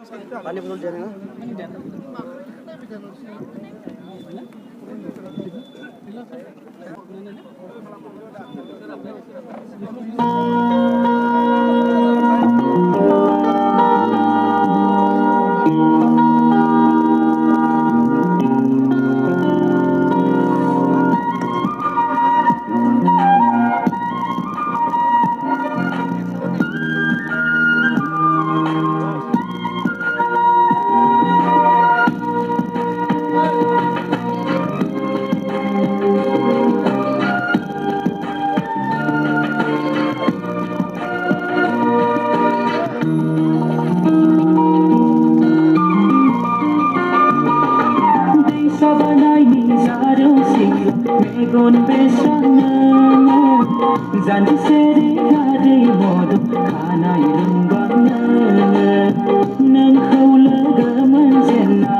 पानी बोतल दे देना। Megon besana janji seri gade modu khana irungbana nang khawla gaman jenna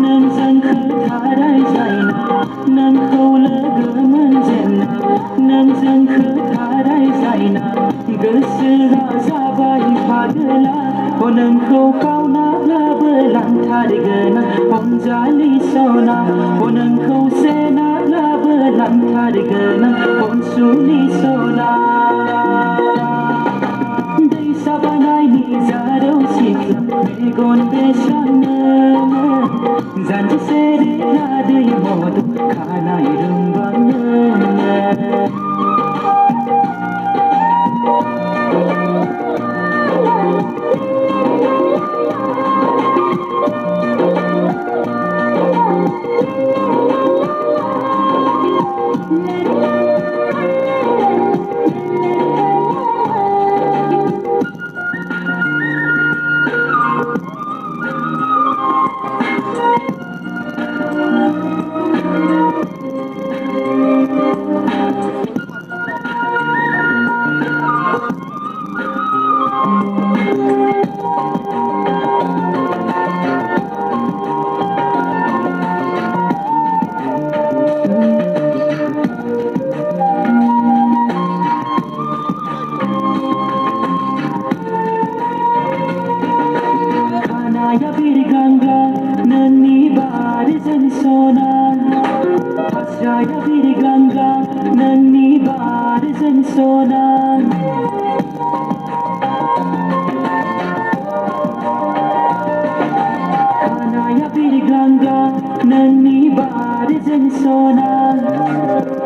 nang jangkha tharai jaina nang khawla gaman jenna nang jangkha tharai jaina gosoa jabai fadla onangkau kauna labu lantarigana onjali sona onangkau sena labu lantarigana onsuli sona dei sabanai ni zaro sikla megon besana janji seri gade modu khana irungbana Kanaya birganga nani bar jan sona Hasraya birganga nani bar jan sona Kanaya birganga nani bar jan sona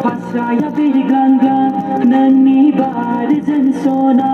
Hasraya birganga nani bar jan sona